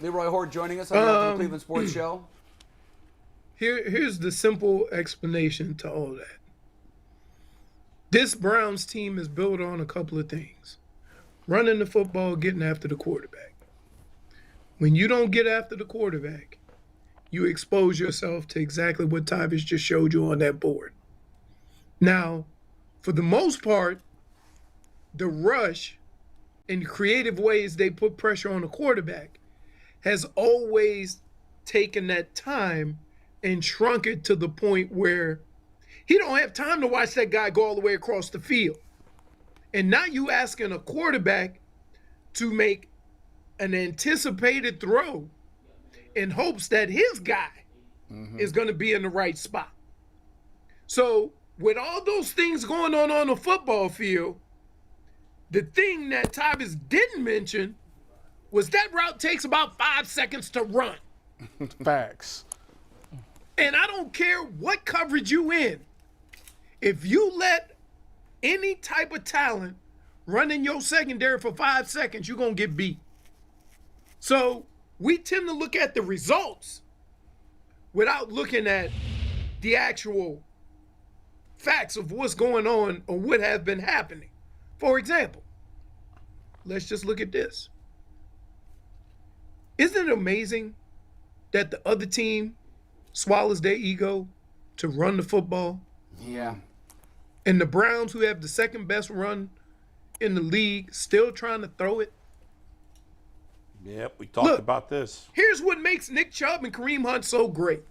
Leroy Horde joining us on the Cleveland Sports Show. Here's the simple explanation to all that. This Browns team is built on a couple of things. Running the football, getting after the quarterback. When you don't get after the quarterback, you expose yourself to exactly what Tyvis just showed you on that board. Now, for the most part, the rush and creative ways they put pressure on the quarterback has always taken that time and shrunk it to the point where he don't have time to watch that guy go all the way across the field. And now you asking a quarterback to make an anticipated throw in hopes that his guy is going to be in the right spot. So with all those things going on the football field, the thing that Tyvis didn't mention was that route takes about 5 seconds to run. Facts. And I don't care what coverage you in. If you let any type of talent run in your secondary for 5 seconds, you're going to get beat. So we tend to look at the results without looking at the actual facts of what's going on or what has been happening. For example, let's just look at this. Isn't it amazing that the other team swallows their ego to run the football? Yeah. And the Browns, who have the second best run in the league, still trying to throw it? Yep, we talked about this. Here's what makes Nick Chubb and Kareem Hunt so great.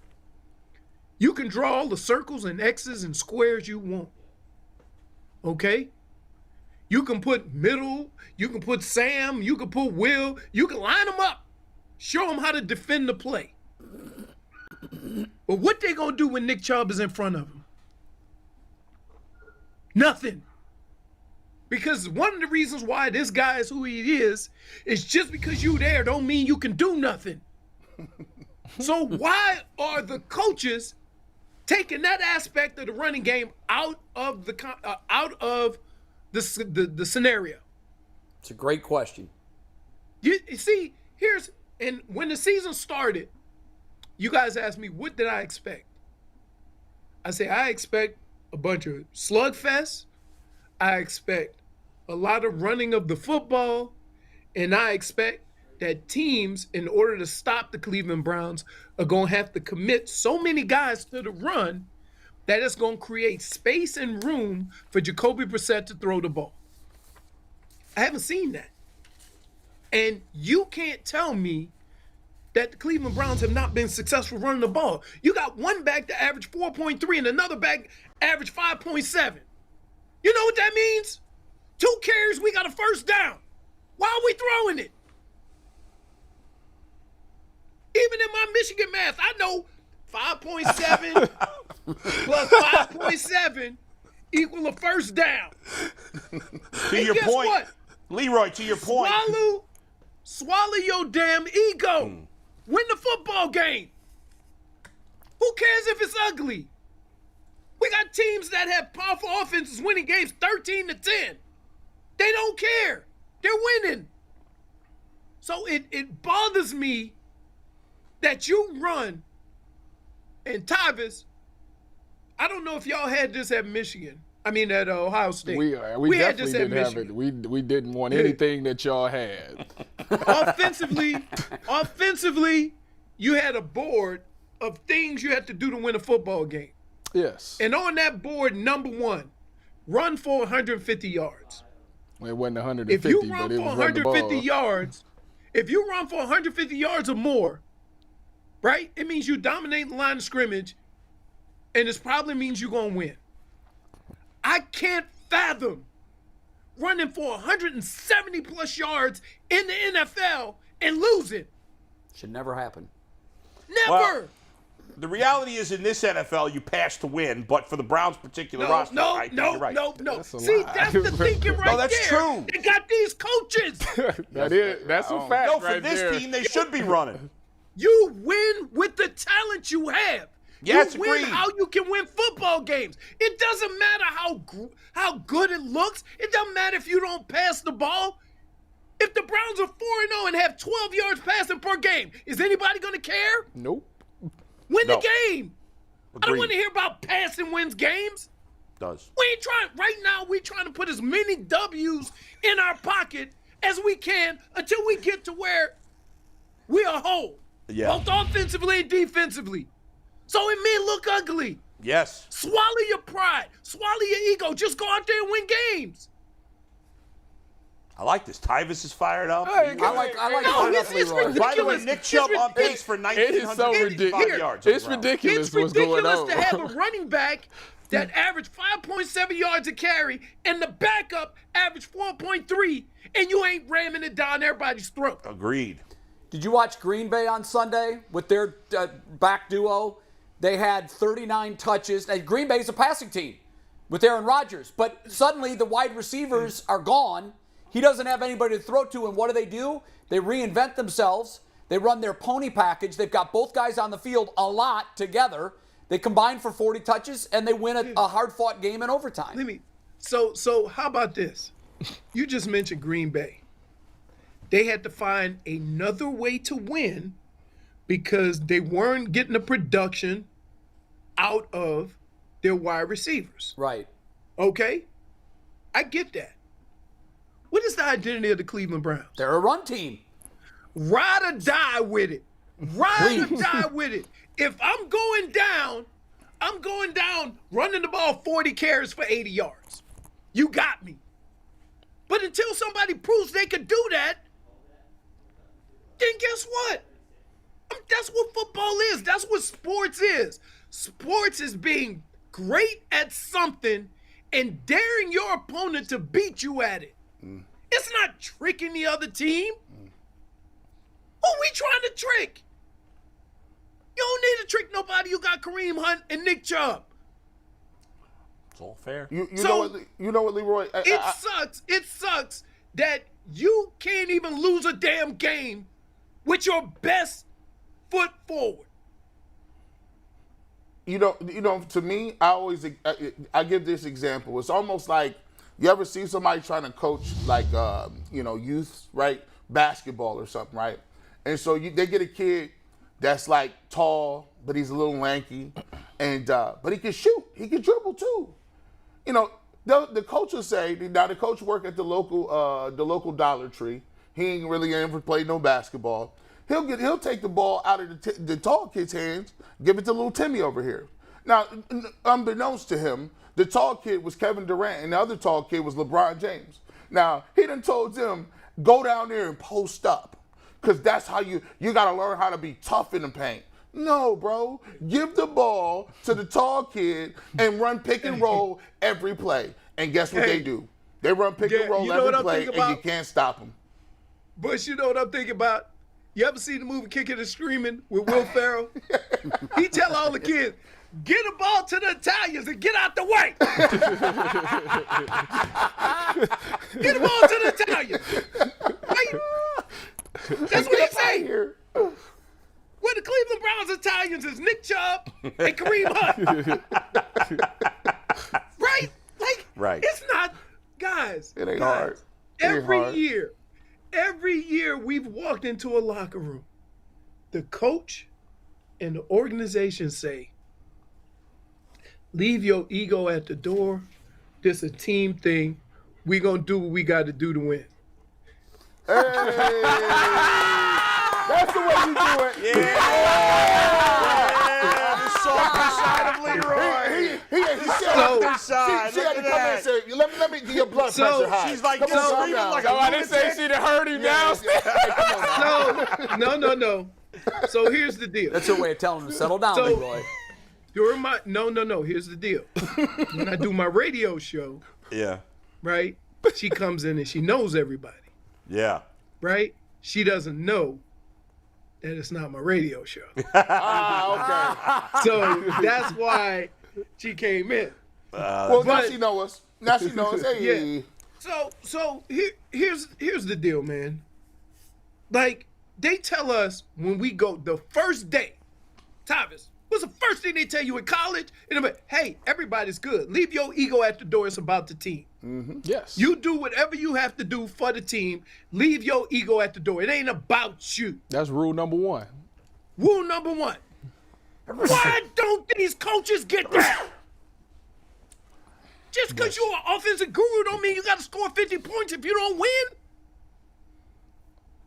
You can draw all the circles and X's and squares you want. Okay? You can put middle, you can put Sam, you can put Will, you can line them up. Show them how to defend the play. But what they gonna do when Nick Chubb is in front of him? Nothing. Because one of the reasons why this guy is who he is just because you there don't mean you can do nothing. So why are the coaches taking that aspect of the running game out of the scenario? It's a great question. You see, and when the season started, you guys asked me, what did I expect? I say, I expect a bunch of slugfests. I expect a lot of running of the football. And I expect that teams, in order to stop the Cleveland Browns, are going to have to commit so many guys to the run that it's going to create space and room for Jacoby Brissett to throw the ball. I haven't seen that. And you can't tell me that the Cleveland Browns have not been successful running the ball. You got one back to average 4.3 and another back average 5.7. You know what that means? 2 carries, we got a first down. Why are we throwing it? Even in my Michigan math, I know 5.7 plus 5.7 equal a first down. To your point, what? Leroy, to your point. Swallow your damn ego. Win the football game. Who cares if it's ugly? We got teams that have powerful offenses winning games 13-10. They don't care. They're winning. So it bothers me that you run, and Tyvis, I don't know if y'all had this at Michigan. I mean at Ohio State. We had definitely this didn't at have Michigan. it. We didn't want anything that y'all had. Offensively, you had a board of things you had to do to win a football game. Yes. And on that board, number 1, run for 150 yards. Well, it wasn't 150, if you run but it for was 150 yards, if you run for 150 yards or more, right, it means you dominate the line of scrimmage, and it probably means you're going to win. I can't fathom running for 170-plus yards in the NFL and losing. Should never happen. Never. Well, the reality is, in this NFL, you pass to win, but for the Browns' particular roster, I think you're right. No. That's See, that's the thinking right there. No, that's true. They got these coaches. That's a fact No, for right this there. team, they should be running. You win with the talent you have. Yes, you win agreed. how you can win football games. It doesn't matter how good it looks. It doesn't matter if you don't pass the ball. If the Browns are 4-0 and have 12 yards passing per game, is anybody going to care? Nope. Win No. the game. I don't Agreed. want to hear about passing wins games. Does. We ain't trying, right now, we're trying to put as many W's in our pocket as we can until we get to where we are whole. Yeah. Both offensively and defensively. So it may look ugly. Yes. Swallow your pride. Swallow your ego. Just go out there and win games. I like this. Tyvis is fired up. Hey, I like No, fired it's up Leroy. ridiculous. By the way, Nick Chubb It's on pace for It is so 1,955 ridiculous. yards. It's on the ground. ridiculous It's what's going ridiculous on. to have a running back that averaged 5.7 yards a carry and the backup averaged 4.3, and you ain't ramming it down everybody's throat. Agreed. Did you watch Green Bay on Sunday with their back duo? They had 39 touches. And Green Bay's a passing team with Aaron Rodgers. But suddenly the wide receivers are gone. He doesn't have anybody to throw to. And what do? They reinvent themselves. They run their pony package. They've got both guys on the field a lot together. They combine for 40 touches, and they win a hard-fought game in overtime. So how about this? You just mentioned Green Bay. They had to find another way to win because they weren't getting the production out of their wide receivers. Right. Okay? I get that. What is the identity of the Cleveland Browns? They're a run team. Ride or die with it. Ride or die with it. If I'm going down running the ball 40 carries for 80 yards. You got me. But until somebody proves they could do that, then guess what? That's what football is. That's what sports is. Sports is being great at something and daring your opponent to beat you at it. It's not tricking the other team. Who we trying to trick? You don't need to trick nobody. You got Kareem Hunt and Nick Chubb. It's all fair. You know what, Leroy? It sucks that you can't even lose a damn game with your best foot forward. You know. To me, I give this example. It's almost like you ever see somebody trying to coach like youth, right, basketball or something, right? And so they get a kid that's like tall, but he's a little lanky, and but he can shoot, he can dribble too. You know, the coach will say, now the coach work at the local Dollar Tree. He ain't really ever played no basketball. He'll take the ball out of the tall kid's hands, give it to little Timmy over here. Now, unbeknownst to him, the tall kid was Kevin Durant, and the other tall kid was LeBron James. Now, he done told them, go down there and post up, because that's how you got to learn how to be tough in the paint. No, bro. Give the ball to the tall kid and run pick and roll every play. And guess what they do? They run pick and roll every play, and you can't stop them. Bush, you know what I'm thinking about? You ever seen the movie Kicking and Screaming with Will Ferrell? He tell all the kids, get the ball to the Italians and get out the way. Get the ball to the Italians. Right? That's what he say. Where the Cleveland Browns Italians is Nick Chubb and Kareem Hunt. Right? Right. It's not, guys. It ain't hard. Every year we've walked into a locker room. The coach and the organization say, leave your ego at the door. This is a team thing. We gonna do what we got to do to win. Hey, that's the way you do it. Yeah. The softer side of Leroy. He softer side. She had to come in and say, let me get your blood pressure high. She's like Come on, screaming calm like down. a I didn't say she'd have heard him now. No. So here's the deal. That's her way of telling him to settle down, Leroy. During my here's the deal. When I do my radio show, Yeah. right? She comes in and she knows everybody, Yeah. right? She doesn't know that it's not my radio show. Okay. So that's why she came in. Well, now she know us. Now she knows. Hey. Yeah. So here's the deal, man. Like, they tell us when we go the first day, Tyvis, What's the first thing they tell you in college? And I'm like, hey, everybody's good. Leave your ego at the door. It's about the team. Yes. You do whatever you have to do for the team. Leave your ego at the door. It ain't about you. That's rule number one. Rule number one. Why don't these coaches get that? Just because you're an offensive guru don't mean you got to score 50 points if you don't win.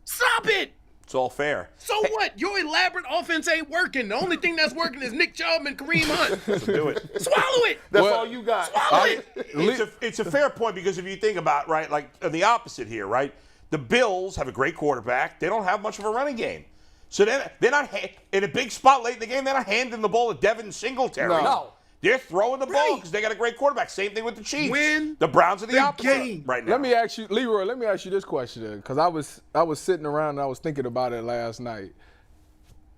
Stop it. It's all fair. So what? Your elaborate offense ain't working. The only thing that's working is Nick Chubb and Kareem Hunt. So do it. Swallow it. That's all you got. Swallow it. It's a fair point because if you think about, right, like the opposite here, right? The Bills have a great quarterback. They don't have much of a running game. So they're not in a big spot late in the game, they're not handing the ball to Devin Singletary. No. They're throwing the ball Right. because they got a great quarterback. Same thing with the Chiefs. Win the Browns are the opposite game. right now. Let me ask you, Leroy. Let me ask you this question because I was sitting around and I was thinking about it last night.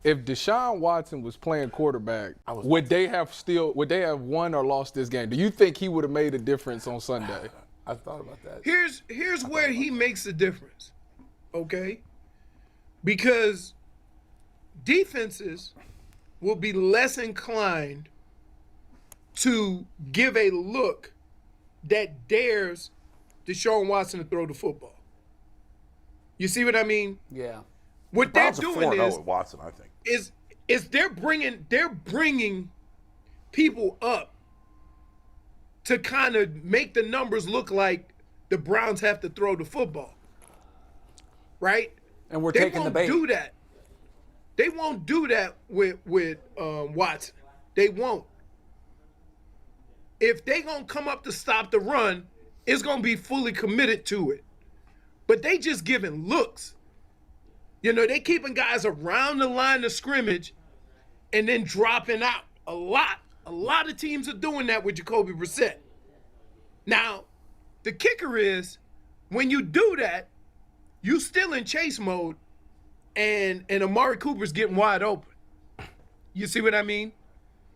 If Deshaun Watson was playing quarterback, would they have won or lost this game? Do you think he would have made a difference on Sunday? I thought about that. Here's where he makes a difference, okay? Because defenses will be less inclined to give a look that dares Deshaun Watson to throw the football. You see what I mean? Yeah. What they're Browns are doing 4-0 is with Watson, I think. is they're bringing people up to kind of make the numbers look like the Browns have to throw the football, right? And we're They taking the won't bait. do that. They won't do that with Watson. They won't. If they gonna come up to stop the run, it's gonna be fully committed to it. But they just giving looks. You know, they keeping guys around the line of scrimmage and then dropping out. A lot of teams are doing that with Jacoby Brissett. Now, the kicker is when you do that, you still in chase mode and Amari Cooper's getting wide open. You see what I mean?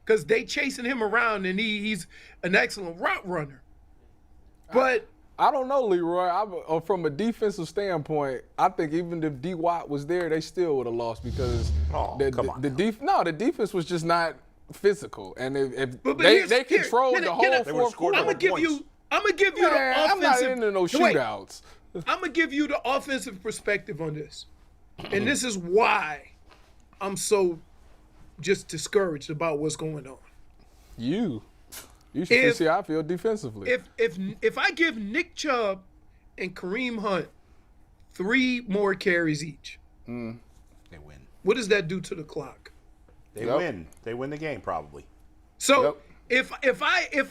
Because they chasing him around and he's an excellent route runner. But I don't know, Leroy. From a defensive standpoint, I think even if D. Watt was there, they still would have lost because the defense was just not physical, and if they controlled the whole fourth quarter. I'm gonna give you the offensive. I'm not into no shootouts. I'm gonna give you the offensive perspective on this, and this is why I'm so just discouraged about what's going on. You should see how I feel defensively. If I give Nick Chubb and Kareem Hunt 3 more carries each, They win. what does that do to the clock? They win. They win the game probably. So if I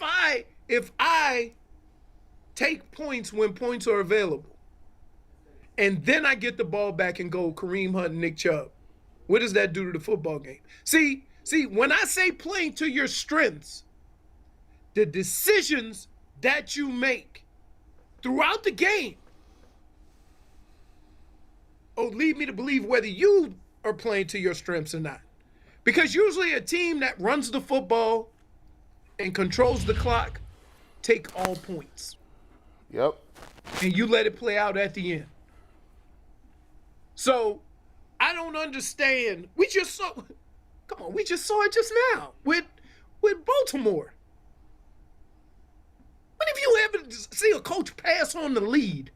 take points when points are available, and then I get the ball back and go Kareem Hunt and Nick Chubb, what does that do to the football game? See, when I say playing to your strengths, the decisions that you make throughout the game lead me to believe whether you are playing to your strengths or not. Because usually a team that runs the football and controls the clock take all points. Yep. And you let it play out at the end. So I don't understand. We just saw it just now with Baltimore. When have you ever see a coach pass on the lead?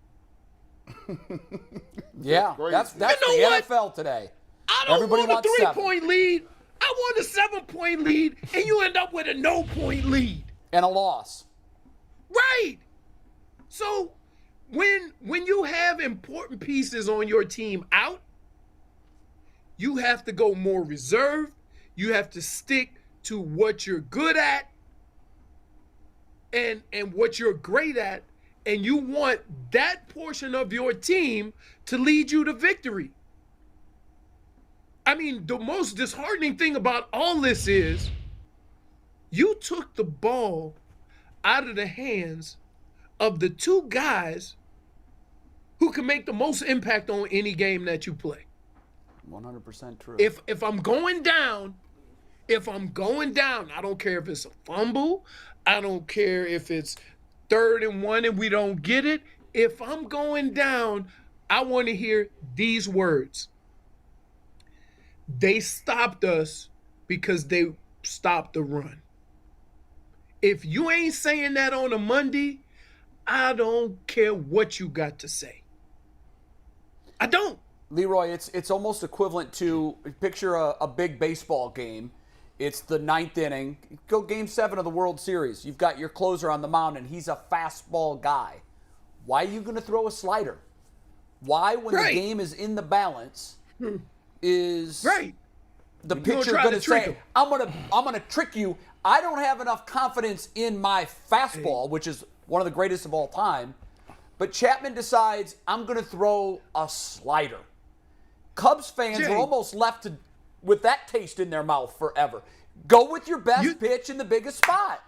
Yeah, that's You know the what? NFL today. I don't Everybody want a wants 3-point lead. I want a 7-point lead, and you end up with a no-point lead. And a loss. Right. So when you have important pieces on your team out, you have to go more reserved. You have to stick to what you're good at and what you're great at, and you want that portion of your team to lead you to victory. I mean, the most disheartening thing about all this is you took the ball out of the hands of the 2 guys who can make the most impact on any game that you play. 100% true. If I'm going down, I don't care if it's a fumble. I don't care if it's 3rd and 1 and we don't get it. If I'm going down, I want to hear these words. They stopped us because they stopped the run. If you ain't saying that on a Monday, I don't care what you got to say. I don't. Leroy, it's almost equivalent to, picture a big baseball game. It's the 9th inning. Go Game 7 of the World Series. You've got your closer on the mound, and he's a fastball guy. Why are you going to throw a slider? Why, when the game is in the balance, is the pitcher going to say, I'm going to trick you? I don't have enough confidence in my fastball, which is one of the greatest of all time, but Chapman decides, I'm going to throw a slider. Cubs fans are almost left with that taste in their mouth forever. Go with your best pitch in the biggest spot.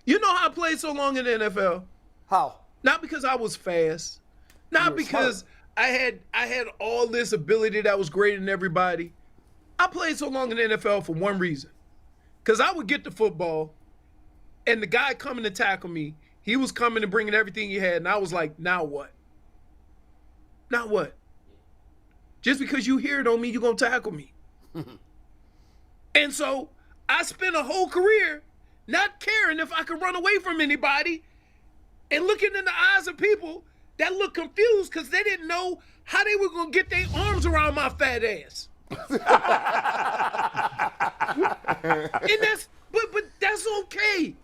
You know how I played so long in the NFL? How? Not because I was fast. Not because I had all this ability that was greater than everybody. I played so long in the NFL for one reason. Because I would get the football, and the guy coming to tackle me, he was coming and bringing everything he had, and I was like, now what? Now what? Just because you hear it don't mean you're going to tackle me. And so I spent a whole career not caring if I could run away from anybody and looking in the eyes of people that look confused because they didn't know how they were going to get their arms around my fat ass. And but that's okay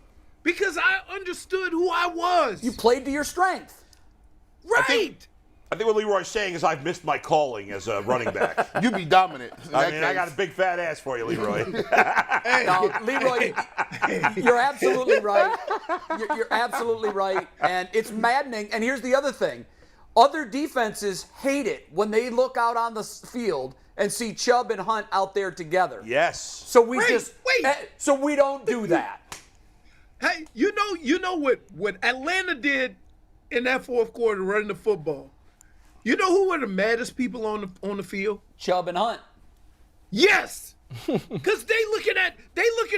because I understood who I was. You played to your strength. Right. I think what Leroy's saying is I've missed my calling as a running back. You be dominant. I got a big fat ass for you, Leroy. No, Leroy, you're absolutely right. You're absolutely right. And it's maddening. And here's the other thing. Other defenses hate it when they look out on the field and see Chubb and Hunt out there together. Yes. So we so we don't do that. Hey, you know what Atlanta did in that fourth quarter running the football? You know who were the maddest people on the field? Chubb and Hunt. Yes. Because they looking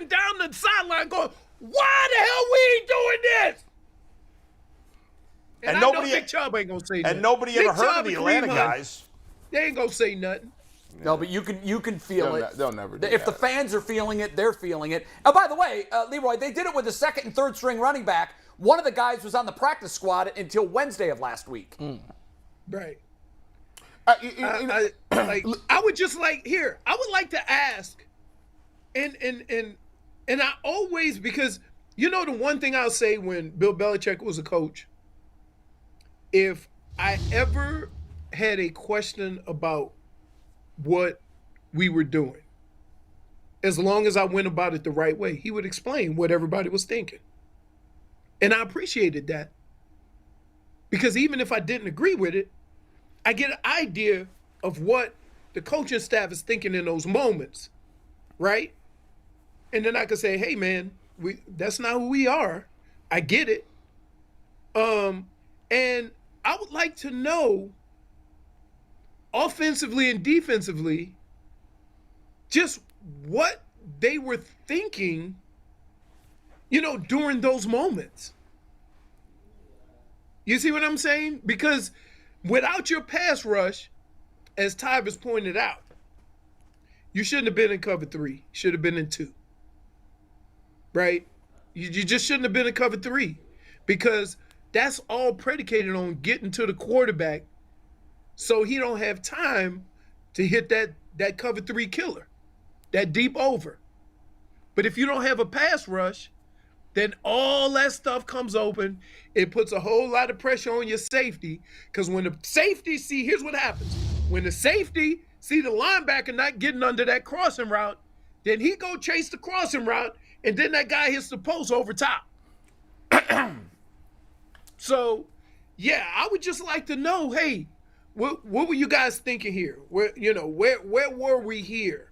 down the sideline going, why the hell we ain't doing this? And nobody, Nick Chubb ain't gonna say nothing. And nobody ever heard of the Atlanta guys. They ain't gonna say nothing. No, but you can feel it. They'll never do If that. the fans are feeling it, they're feeling it. Oh, by the way, Leroy, they did it with the second and third string running back. One of the guys was on the practice squad until Wednesday of last week. Right. I would just like I would like to ask, and I always, because you know the one thing I'll say when Bill Belichick was a coach, if I ever had a question about what we were doing, as long as I went about it the right way, he would explain what everybody was thinking. And I appreciated that. Because even if I didn't agree with it, I get an idea of what the coaching staff is thinking in those moments, right? And then I could say, hey, man, that's not who we are. I get it. And I would like to know, offensively and defensively, just what they were thinking, during those moments. You see what I'm saying? Because without your pass rush, as Tyvis pointed out, you shouldn't have been in cover 3. You should have been in 2. Right? You just shouldn't have been in cover 3 because that's all predicated on getting to the quarterback so he don't have time to hit that cover 3 killer, that deep over. But if you don't have a pass rush, then all that stuff comes open. It puts a whole lot of pressure on your safety because when the safety here's what happens. When the safety see the linebacker not getting under that crossing route, then he go chase the crossing route, and then that guy hits the post over top. So, yeah, I would just like to know, hey, what were you guys thinking here? Where were we here?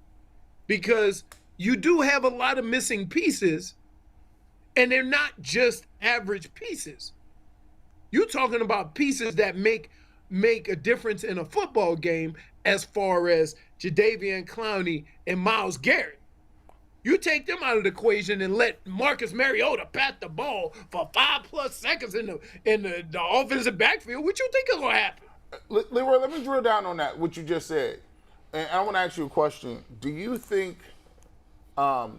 Because you do have a lot of missing pieces, and they're not just average pieces. You're talking about pieces that make a difference in a football game as far as Jadeveon Clowney and Myles Garrett. You take them out of the equation and let Marcus Mariota pat the ball for 5+ seconds in the offensive backfield. What you think is going to happen? Leroy, let me drill down on that, what you just said. And I want to ask you a question. Do you think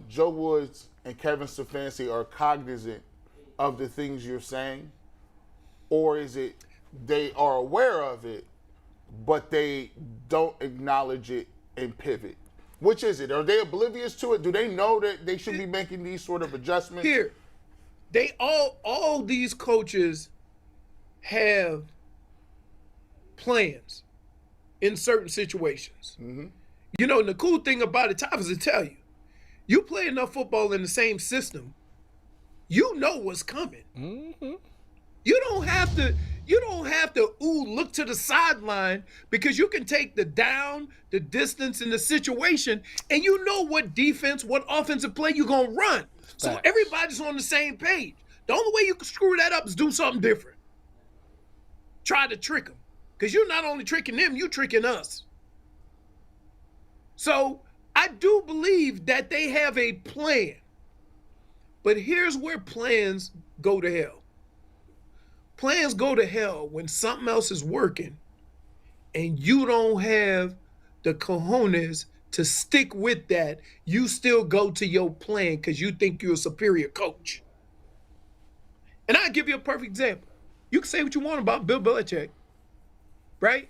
Joe Woods and Kevin Stefanski are cognizant of the things you're saying? Or is it they are aware of it, but they don't acknowledge it and pivot? Which is it? Are they oblivious to it? Do they know that they should be making these sort of adjustments? Here, they all these coaches have plans in certain situations. Mm-hmm. You know, and the cool thing about it, Tyvis will tell you, you play enough football in the same system, you know what's coming. Mm-hmm. You don't have to look to the sideline, because you can take the down, the distance, and the situation, and you know what defense, what offensive play you're going to run. So Facts. everybody's on the same page. The only way you can screw that up is do something different. Try to trick them. Because you're not only tricking them, you're tricking us. So I do believe that they have a plan. But here's where plans go to hell. Plans go to hell when something else is working and you don't have the cojones to stick with that. You still go to your plan because you think you're a superior coach. And I'll give you a perfect example. You can say what you want about Bill Belichick, right?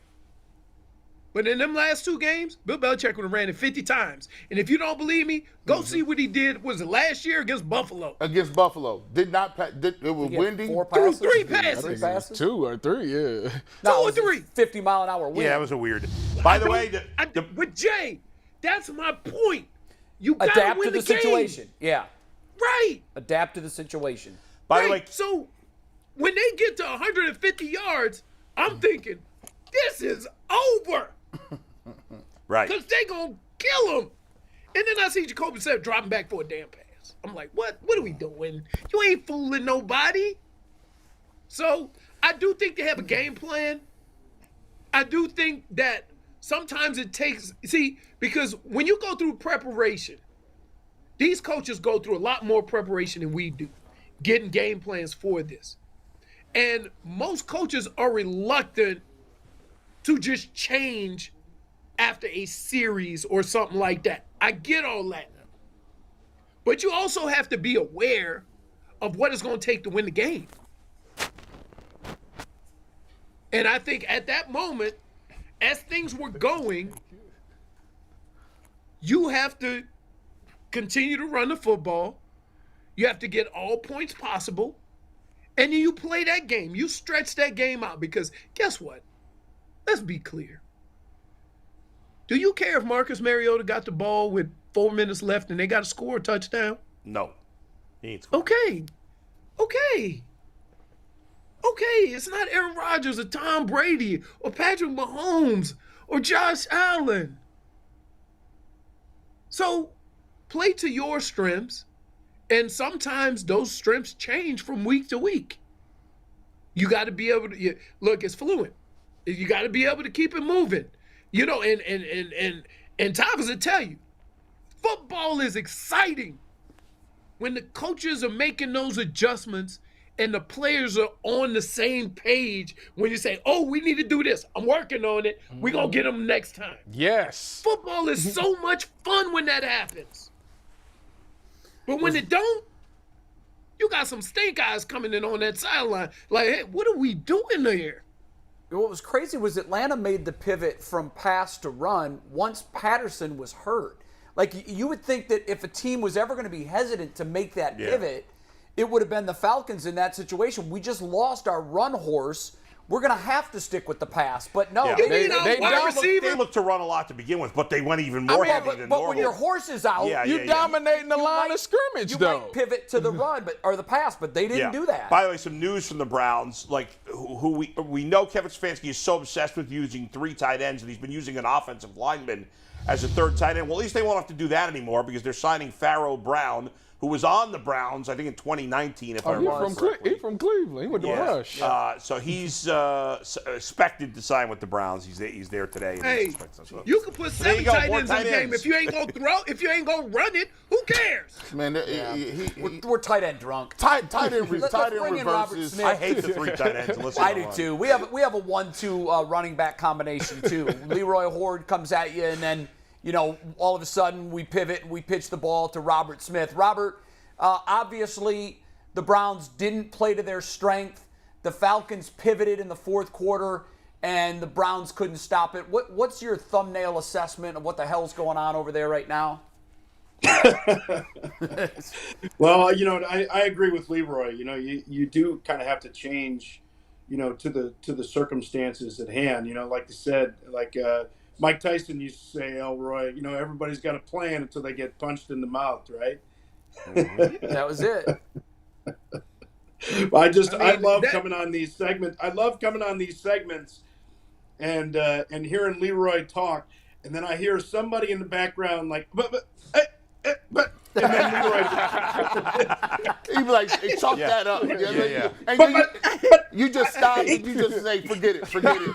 But in them last 2 games, Bill Belichick would have ran it 50 times. And if you don't believe me, go see what he did. Was it last year against Buffalo? Against Buffalo. It was windy. 4 Threw passes? 3 passes. 3 passes? 2 or 3, yeah. No, or it was a 3. 50-mile-an-hour wind. Yeah, it was a weird. By the way, But Jay, that's my point. You gotta Adapt win to the game. situation. Yeah. Right. Adapt to the situation. by the Right. way, So when they get to 150 yards, I'm thinking, this is over. right. Because they going to kill him. And then I see Jacoby Brissett dropping back for a damn pass. I'm like, what? What are we doing? You ain't fooling nobody. So I do think they have a game plan. I do think that sometimes it takes, because when you go through preparation, these coaches go through a lot more preparation than we do, getting game plans for this. And most coaches are reluctant to just change after a series or something like that. I get all that. But you also have to be aware of what it's going to take to win the game. And I think at that moment, as things were going, you have to continue to run the football. You have to get all points possible. And then you play that game. You stretch that game out, because guess what? Let's be clear. Do you care if Marcus Mariota got the ball with 4 minutes left and they got to score a touchdown? No. He ain't scored. Okay. It's not Aaron Rodgers or Tom Brady or Patrick Mahomes or Josh Allen. So play to your strengths, and sometimes those strengths change from week to week. You got to be able to look. It's fluid. You got to be able to keep it moving. You know, and Tyvis will tell you, football is exciting when the coaches are making those adjustments and the players are on the same page. When you say, oh, we need to do this, I'm working on it, we're going to get them next time. Yes. Football is so much fun when that happens. But when it don't, you got some stink eyes coming in on that sideline. Like, hey, what are we doing there? What was crazy was Atlanta made the pivot from pass to run once Patterson was hurt. Like, you would think that if a team was ever going to be hesitant to make that pivot, it would have been the Falcons in that situation. We just lost our run horse. We're going to have to stick with the pass. But no, Yeah. Receiver? They looked to run a lot to begin with, but they went even more heavy than but normal. when your horse is out, You dominating the line of scrimmage, you though. might pivot to the run, or the pass, but they didn't do that. By the way, some news from the Browns, like who we know Kevin Stefanski is so obsessed with using 3 tight ends, and he's been using an offensive lineman as a 3rd tight end. Well, at least they won't have to do that anymore, because they're signing Pharaoh Brown, who was on the Browns, I think, in 2019, if I remember correctly. He's from Cleveland. He went to Rush. So he's expected to sign with the Browns. He's there today. Hey, you can put 7 tight ends in the game. If you ain't gonna throw, if you ain't gonna run it, who cares? Man, We're tight end drunk. tight end Let's bring in Robert reverses. Smith. I hate the 3 tight ends. Listen, I do too. We have a 1-2 running back combination too. Leroy Horde comes at you, and then all of a sudden we pivot and we pitch the ball to Robert Smith. Robert, obviously the Browns didn't play to their strength. The Falcons pivoted in the fourth quarter, and the Browns couldn't stop it. What's your thumbnail assessment of what the hell's going on over there right now? Well, I agree with Leroy. You do kind of have to change, to the circumstances at hand. Like I said, Mike Tyson used to say, Elroy, everybody's got a plan until they get punched in the mouth, right? That was it. I love coming on these segments. I love coming on these segments and hearing Leroy talk, and then I hear somebody in the background like, but, and then Leroy. He'd be like, hey, chalk that up. Yeah. And you just stop and you just say, forget it.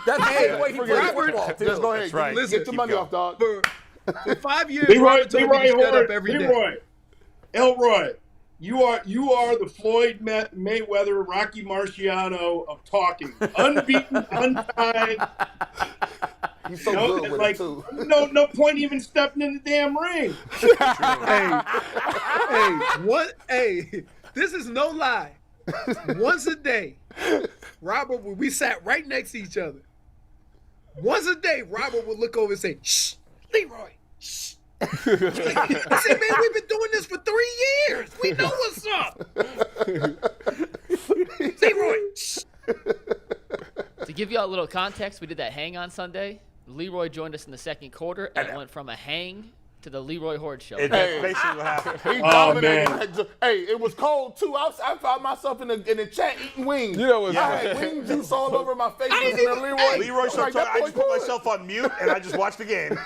That's the way he plays football, too. Just go ahead. That's right. Get your money off, dog. For 5 years, Leroy Robert told me to shut up every day. Elroy, you are the Floyd Mayweather, Rocky Marciano of talking, unbeaten, untied. He's so good with it, too. No point even stepping in the damn ring. Hey, this is no lie. Once a day, Robert, we sat right next to each other. Once a day, Robert would look over and say, "Shh, Leroy, shh." I said, man, we've been doing this for 3 years. We know what's up. Leroy, shh. To give you all a little context, we did that hang on Sunday. Leroy joined us in the second quarter, and it went from a hang to the Leroy Horde Show. That's basically what happened. He dominated. Hey, it was cold, too. I found myself in the chat eating wings. I had wing juice all over my face. Listening to Leroy. Leroy started talking. I just put myself on mute, and I just watched the game.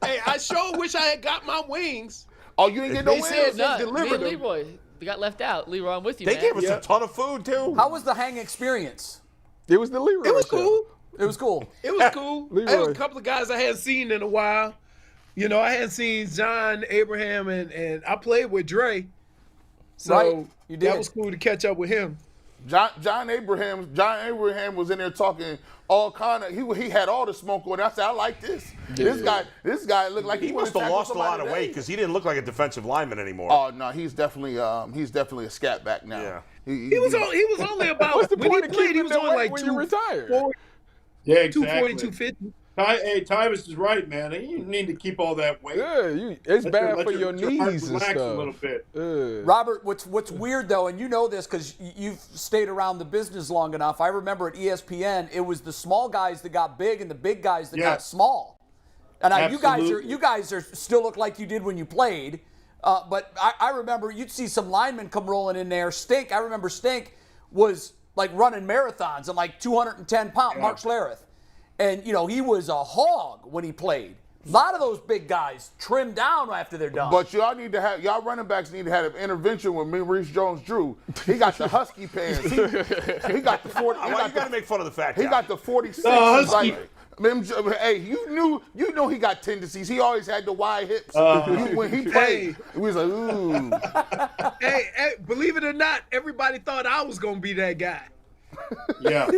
Hey, I sure wish I had got my wings. Oh, you didn't get no wings? They said, no, me delivered and them. Leroy, they got left out. Leroy, I'm with you, They man. gave us a ton of food, too. How was the hang experience? It was the Leroy It was show. cool. It was cool. It was cool. Leroy. There was a couple of guys I hadn't seen in a while. I hadn't seen John Abraham, and I played with Dre. So Right, you did. that was cool to catch up with him. John Abraham was in there talking all kind of. He had all the smoke on. I said, I like this. Yeah. This guy looked like He must have lost a lot of weight because he didn't look like a defensive lineman anymore. Oh no, he's definitely a scat back now. Yeah. He He was only about What's the when point he of played. He keeping was that only weight like when you retire? 240, Yeah, exactly. 250. Hey, Tyvis is right, man. You need to keep all that weight. Yeah, it's bad Let for your heart knees and relax stuff. a little bit. Robert, what's weird though, and you know this because you've stayed around the business long enough. I remember at ESPN, it was the small guys that got big and the big guys that got small. And Absolutely. you guys are still look like you did when you played. But I remember you'd see some linemen come rolling in there. I remember Stink was like running marathons and like 210 pounds. Yeah. Mark Schlereth. And, he was a hog when he played. A lot of those big guys trim down after they're done. But y'all running backs need to have an intervention with Maurice Jones-Drew. He got the husky pants. He got the 40. Why you got to make fun of the fat guy? He got the 46. husky. Hey, you know he got tendencies. He always had the wide hips. When he played, it was like, ooh. Hey, believe it or not, everybody thought I was gonna be that guy. Yeah.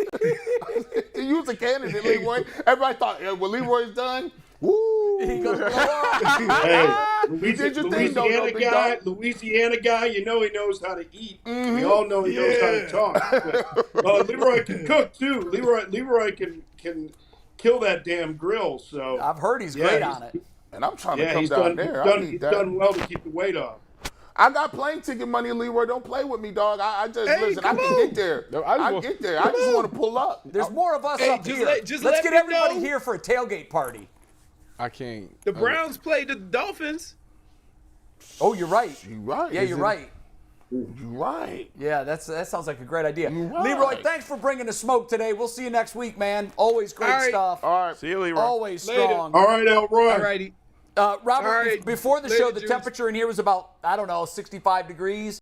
You was a candidate, Leroy. Everybody thought, when Leroy's done, woo. He gonna blow up. Hey, did your thing, though, big dog. Louisiana guy, he knows how to eat. We all know he knows how to talk. But, Leroy can cook too. Leroy can kill that damn grill. So I've heard he's great on it. And I'm trying to come he's down done, there. he's done well to keep the weight off. I got plane ticket money, Leroy. Don't play with me, dog. I just listen. I can get there. No, I get there. I just want to pull up. There's more of us up here. just Let's let get me everybody know. here for a tailgate party. I can't. The Browns played the Dolphins. Oh, you're right. You right? Yeah, you're right. You right? Yeah, that sounds like a great idea. right. Leroy, thanks for bringing the smoke today. We'll see you next week, man. Always great All right. stuff. All right. See you, Leroy. Always Later. strong. All right, Elroy. All righty. Robert, All right. before the Later, show, the Juice. temperature in here was about, 65 degrees.